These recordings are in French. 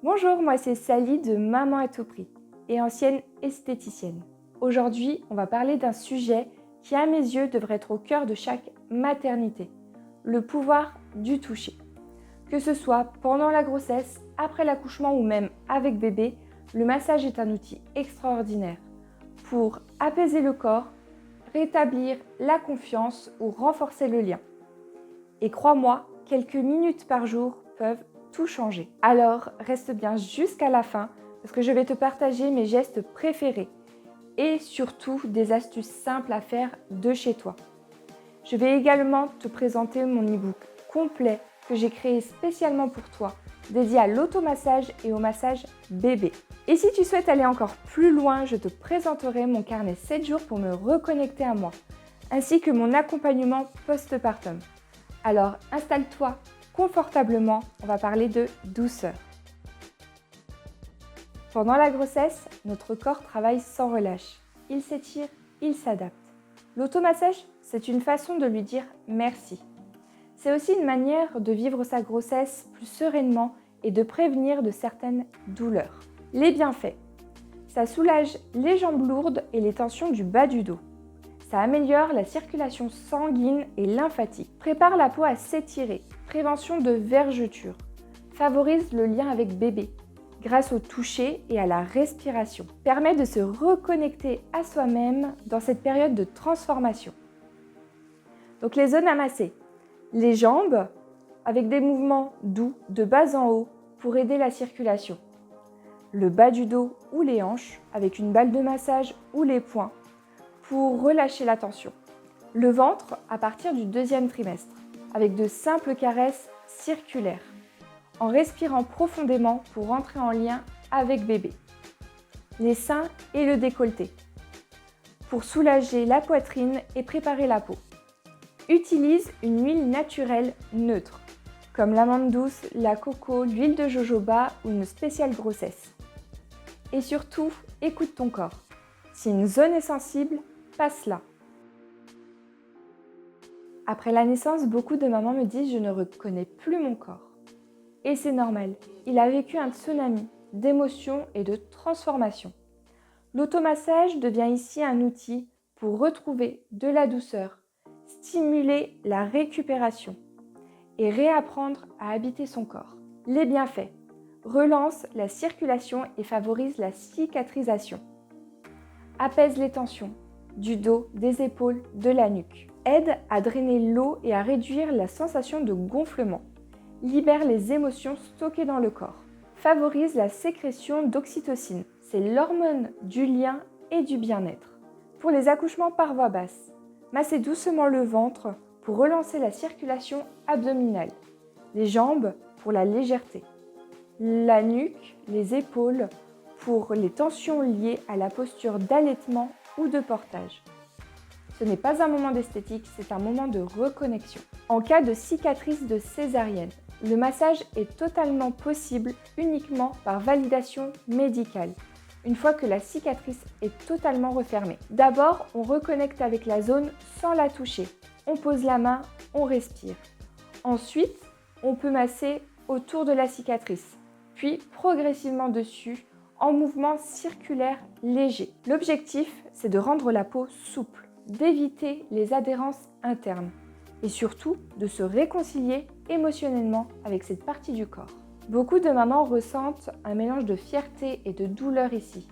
Bonjour, moi c'est Sally de Maman à tout prix et ancienne esthéticienne. Aujourd'hui, on va parler d'un sujet qui à mes yeux devrait être au cœur de chaque maternité, le pouvoir du toucher. Que ce soit pendant la grossesse, après l'accouchement ou même avec bébé, le massage est un outil extraordinaire pour apaiser le corps, rétablir la confiance ou renforcer le lien. Et crois-moi, quelques minutes par jour peuvent tout changer. Alors, reste bien jusqu'à la fin parce que je vais te partager mes gestes préférés et surtout des astuces simples à faire de chez toi. Je vais également te présenter mon e-book complet que j'ai créé spécialement pour toi, dédié à l'automassage et au massage bébé. Et si tu souhaites aller encore plus loin, je te présenterai mon carnet 7 jours pour me reconnecter à moi, ainsi que mon accompagnement postpartum. Alors installe-toi confortablement, on va parler de douceur. Pendant la grossesse, notre corps travaille sans relâche. Il s'étire, il s'adapte. L'automassage, c'est une façon de lui dire merci. C'est aussi une manière de vivre sa grossesse plus sereinement et de prévenir de certaines douleurs. Les bienfaits. Ça soulage les jambes lourdes et les tensions du bas du dos. Ça améliore la circulation sanguine et lymphatique, prépare la peau à s'étirer, prévention de vergetures, favorise le lien avec bébé, grâce au toucher et à la respiration, permet de se reconnecter à soi-même dans cette période de transformation. Donc les zones à masser, les jambes avec des mouvements doux de bas en haut pour aider la circulation, le bas du dos ou les hanches avec une balle de massage ou les poings, pour relâcher la tension. Le ventre à partir du 2e trimestre, avec de simples caresses circulaires, en respirant profondément pour rentrer en lien avec bébé. Les seins et le décolleté, pour soulager la poitrine et préparer la peau. Utilise une huile naturelle neutre, comme l'amande douce, la coco, l'huile de jojoba ou une spéciale grossesse. Et surtout, écoute ton corps. Si une zone est sensible, passe-la. Après la naissance, beaucoup de mamans me disent « je ne reconnais plus mon corps ». Et c'est normal, il a vécu un tsunami d'émotions et de transformations. L'automassage devient ici un outil pour retrouver de la douceur, stimuler la récupération et réapprendre à habiter son corps. Les bienfaits. Relance la circulation et favorise la cicatrisation. Apaise les tensions du dos, des épaules, de la nuque. Aide à drainer l'eau et à réduire la sensation de gonflement. Libère les émotions stockées dans le corps. Favorise la sécrétion d'oxytocine. C'est l'hormone du lien et du bien-être. Pour les accouchements par voie basse, massez doucement le ventre pour relancer la circulation abdominale. Les jambes pour la légèreté. La nuque, les épaules pour les tensions liées à la posture d'allaitement ou de portage. Ce n'est pas un moment d'esthétique, c'est un moment de reconnexion. En cas de cicatrice de césarienne, le massage est totalement possible uniquement par validation médicale, une fois que la cicatrice est totalement refermée. D'abord, on reconnecte avec la zone sans la toucher. On pose la main, on respire. Ensuite, on peut masser autour de la cicatrice, puis progressivement dessus, en mouvement circulaire léger. L'objectif, c'est de rendre la peau souple, d'éviter les adhérences internes et surtout de se réconcilier émotionnellement avec cette partie du corps. Beaucoup de mamans ressentent un mélange de fierté et de douleur ici.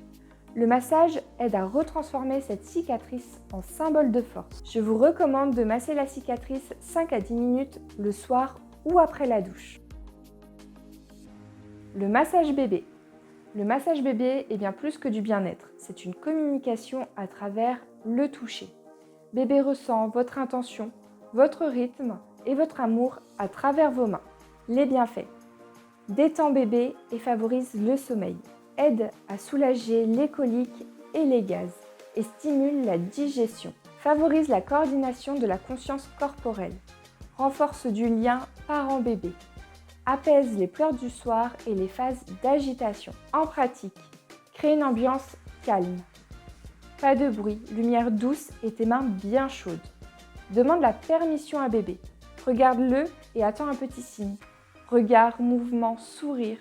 Le massage aide à retransformer cette cicatrice en symbole de force. Je vous recommande de masser la cicatrice 5 à 10 minutes le soir ou après la douche. Le massage bébé. Le massage bébé est bien plus que du bien-être. C'est une communication à travers le toucher. Bébé ressent votre intention, votre rythme et votre amour à travers vos mains. Les bienfaits. Détend bébé et favorise le sommeil. Aide à soulager les coliques et les gaz et stimule la digestion. Favorise la coordination de la conscience corporelle. Renforce du lien parent-bébé. Apaise les pleurs du soir et les phases d'agitation. En pratique, crée une ambiance calme. Pas de bruit, lumière douce et tes mains bien chaudes. Demande la permission à bébé. Regarde-le et attends un petit signe. Regard, mouvement, sourire.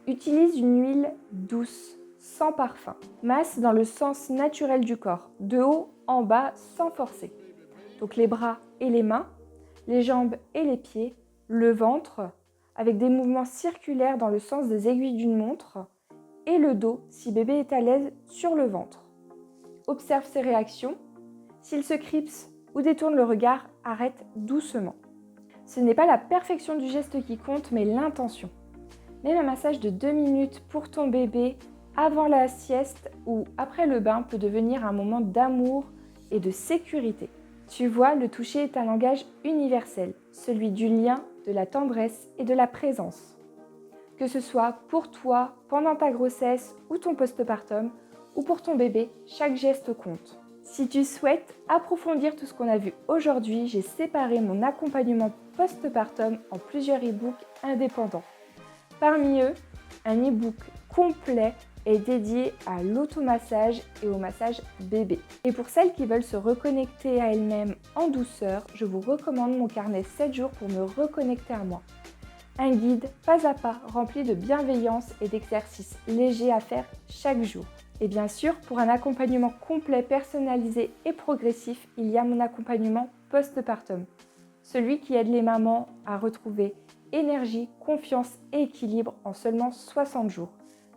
Utilise une huile douce, sans parfum. Masse dans le sens naturel du corps, de haut en bas sans forcer. Donc les bras et les mains, les jambes et les pieds, le ventre, avec des mouvements circulaires dans le sens des aiguilles d'une montre, et le dos si bébé est à l'aise sur le ventre. Observe ses réactions. S'il se cripse ou détourne le regard, arrête doucement. Ce n'est pas la perfection du geste qui compte, mais l'intention. Même un massage de 2 minutes pour ton bébé avant la sieste ou après le bain peut devenir un moment d'amour et de sécurité. Tu vois, le toucher est un langage universel, celui du lien, de la tendresse et de la présence. Que ce soit pour toi, pendant ta grossesse ou ton postpartum, ou pour ton bébé, chaque geste compte. Si tu souhaites approfondir tout ce qu'on a vu aujourd'hui, j'ai séparé mon accompagnement postpartum en plusieurs e-books indépendants. Parmi eux, un e-book complet est dédié à l'automassage et au massage bébé. Et pour celles qui veulent se reconnecter à elles-mêmes en douceur, je vous recommande mon carnet 7 jours pour me reconnecter à moi. Un guide pas à pas rempli de bienveillance et d'exercices légers à faire chaque jour. Et bien sûr, pour un accompagnement complet, personnalisé et progressif, il y a mon accompagnement postpartum. Celui qui aide les mamans à retrouver énergie, confiance et équilibre en seulement 60 jours.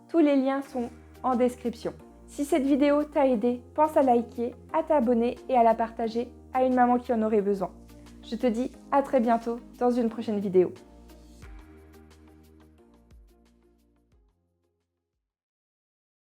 Tous les liens sont en description. Si cette vidéo t'a aidé, pense à liker, à t'abonner et à la partager à une maman qui en aurait besoin. Je te dis à très bientôt dans une prochaine vidéo.